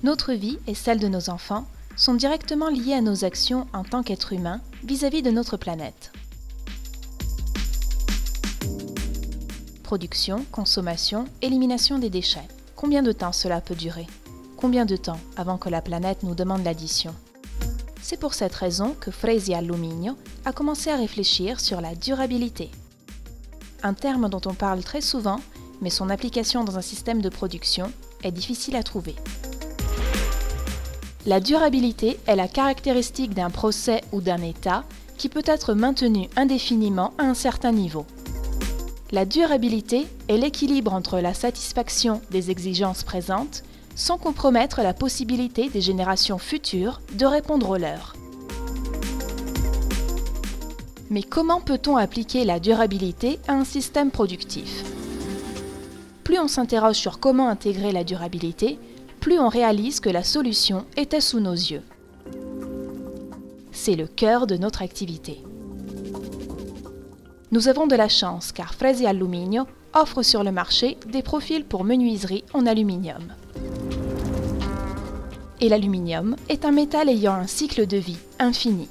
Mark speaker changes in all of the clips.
Speaker 1: Notre vie et celle de nos enfants sont directement liées à nos actions en tant qu'êtres humains vis-à-vis de notre planète. Production, consommation, élimination des déchets. Combien de temps cela peut durer? Combien de temps avant que la planète nous demande l'addition? C'est pour cette raison que Fresi Alluminio a commencé à réfléchir sur la durabilité. Un terme dont on parle très souvent, mais son application dans un système de production est difficile à trouver. La durabilité est la caractéristique d'un procès ou d'un état qui peut être maintenu indéfiniment à un certain niveau. La durabilité est l'équilibre entre la satisfaction des exigences présentes sans compromettre la possibilité des générations futures de répondre aux leurs. Mais comment peut-on appliquer la durabilité à un système productif? Plus on s'interroge sur comment intégrer la durabilité, plus on réalise que la solution était sous nos yeux. C'est le cœur de notre activité. Nous avons de la chance car Fresi Alluminio offre sur le marché des profils pour menuiserie en aluminium. Et l'aluminium est un métal ayant un cycle de vie infini.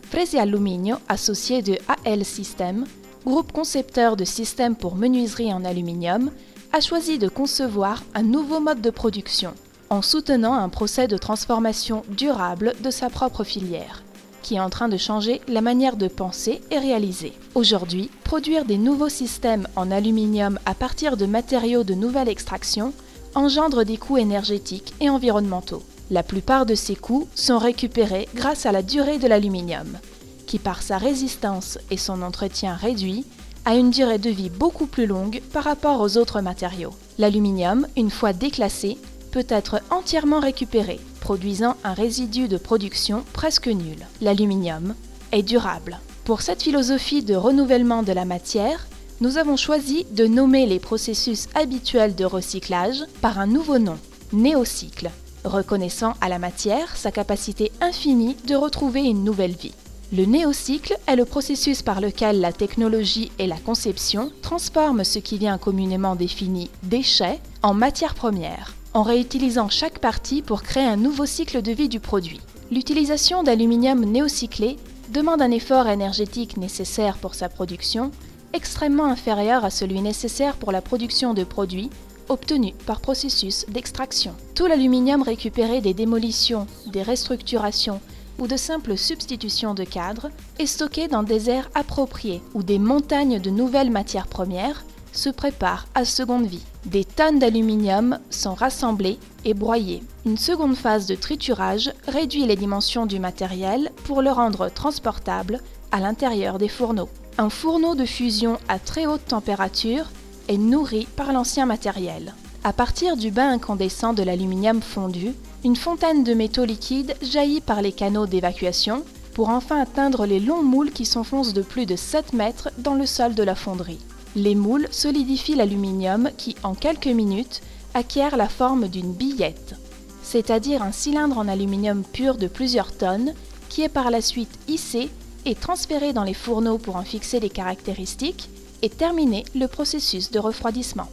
Speaker 1: Fresi Alluminio, associé de AL System, groupe concepteur de systèmes pour menuiserie en aluminium, a choisi de concevoir un nouveau mode de production en soutenant un procès de transformation durable de sa propre filière, qui est en train de changer la manière de penser et réaliser. Aujourd'hui, produire des nouveaux systèmes en aluminium à partir de matériaux de nouvelle extraction engendre des coûts énergétiques et environnementaux. La plupart de ces coûts sont récupérés grâce à la durée de l'aluminium, qui par sa résistance et son entretien réduit, a une durée de vie beaucoup plus longue par rapport aux autres matériaux. L'aluminium, une fois déclassé, peut être entièrement récupéré, produisant un résidu de production presque nul. L'aluminium est durable. Pour cette philosophie de renouvellement de la matière, nous avons choisi de nommer les processus habituels de recyclage par un nouveau nom, néocycle, reconnaissant à la matière sa capacité infinie de retrouver une nouvelle vie. Le néocycle est le processus par lequel la technologie et la conception transforment ce qui vient communément défini déchets en matière première, en réutilisant chaque partie pour créer un nouveau cycle de vie du produit. L'utilisation d'aluminium néocyclé demande un effort énergétique nécessaire pour sa production, extrêmement inférieur à celui nécessaire pour la production de produits obtenus par processus d'extraction. Tout l'aluminium récupéré des démolitions, des restructurations ou de simples substitutions de cadres est stocké dans des aires appropriées où des montagnes de nouvelles matières premières se préparent à seconde vie. Des tonnes d'aluminium sont rassemblées et broyées. Une seconde phase de triturage réduit les dimensions du matériel pour le rendre transportable à l'intérieur des fourneaux. Un fourneau de fusion à très haute température est nourri par l'ancien matériel. À partir du bain incandescent de l'aluminium fondu, une fontaine de métaux liquides jaillit par les canaux d'évacuation pour enfin atteindre les longs moules qui s'enfoncent de plus de 7 mètres dans le sol de la fonderie. Les moules solidifient l'aluminium qui, en quelques minutes, acquiert la forme d'une billette, c'est-à-dire un cylindre en aluminium pur de plusieurs tonnes qui est par la suite hissé et transféré dans les fourneaux pour en fixer les caractéristiques et terminer le processus de refroidissement.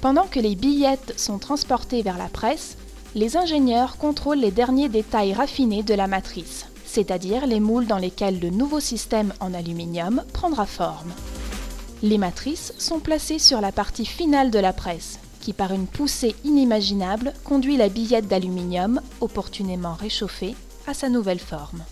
Speaker 1: Pendant que les billettes sont transportées vers la presse, les ingénieurs contrôlent les derniers détails raffinés de la matrice, c'est-à-dire les moules dans lesquels le nouveau système en aluminium prendra forme. Les matrices sont placées sur la partie finale de la presse, qui par une poussée inimaginable conduit la billette d'aluminium, opportunément réchauffée, à sa nouvelle forme.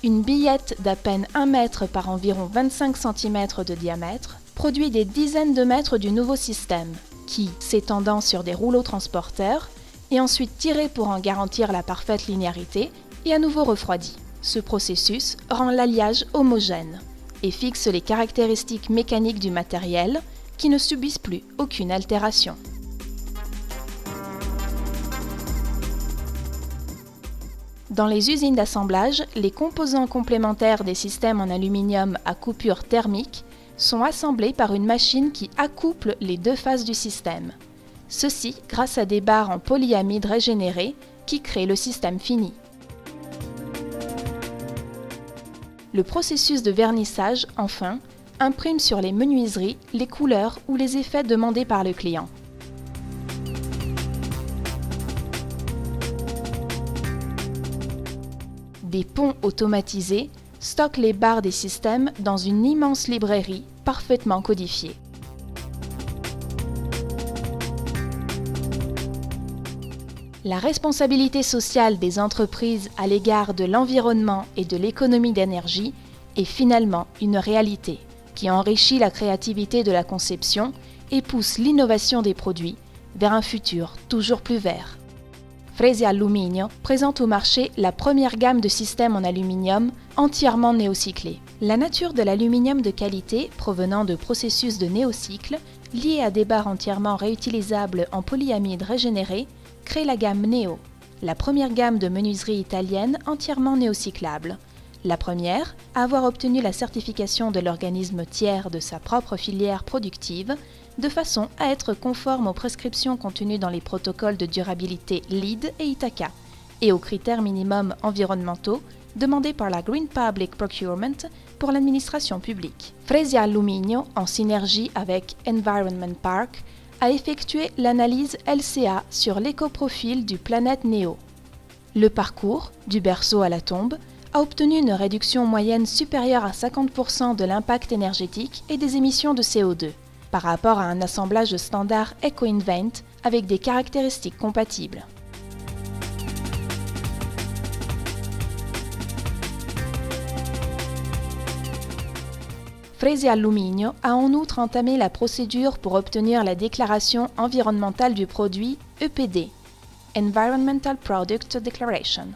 Speaker 1: Une billette d'à peine 1 mètre par environ 25 cm de diamètre produit des dizaines de mètres du nouveau système, qui, s'étendant sur des rouleaux transporteurs, est ensuite tiré pour en garantir la parfaite linéarité et à nouveau refroidi. Ce processus rend l'alliage homogène et fixe les caractéristiques mécaniques du matériel qui ne subissent plus aucune altération. Dans les usines d'assemblage, les composants complémentaires des systèmes en aluminium à coupure thermique sont assemblés par une machine qui accouple les deux faces du système. Ceci grâce à des barres en polyamide régénérées qui créent le système fini. Le processus de vernissage, enfin, imprime sur les menuiseries les couleurs ou les effets demandés par le client. Des ponts automatisés stockent les barres des systèmes dans une immense librairie parfaitement codifiée. La responsabilité sociale des entreprises à l'égard de l'environnement et de l'économie d'énergie est finalement une réalité qui enrichit la créativité de la conception et pousse l'innovation des produits vers un futur toujours plus vert. Fresi Alluminio présente au marché la première gamme de systèmes en aluminium entièrement néocyclés. La nature de l'aluminium de qualité provenant de processus de néocycle liés à des barres entièrement réutilisables en polyamide régénéré crée la gamme Neo, la première gamme de menuiserie italienne entièrement néocyclable, la première à avoir obtenu la certification de l'organisme tiers de sa propre filière productive, de façon à être conforme aux prescriptions contenues dans les protocoles de durabilité LEED et Ithaca, et aux critères minimums environnementaux demandés par la Green Public Procurement pour l'administration publique. Fresi Alluminio, en synergie avec Environment Park, a effectué l'analyse LCA sur l'écoprofil du Planète Neo. Le parcours, du berceau à la tombe, a obtenu une réduction moyenne supérieure à 50% de l'impact énergétique et des émissions de CO2, par rapport à un assemblage standard EcoInvent avec des caractéristiques compatibles. Fresi Alluminio a en outre entamé la procédure pour obtenir la déclaration environnementale du produit EPD, Environmental Product Declaration.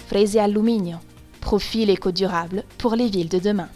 Speaker 1: Fresi Alluminio, profil éco-durable pour les villes de demain.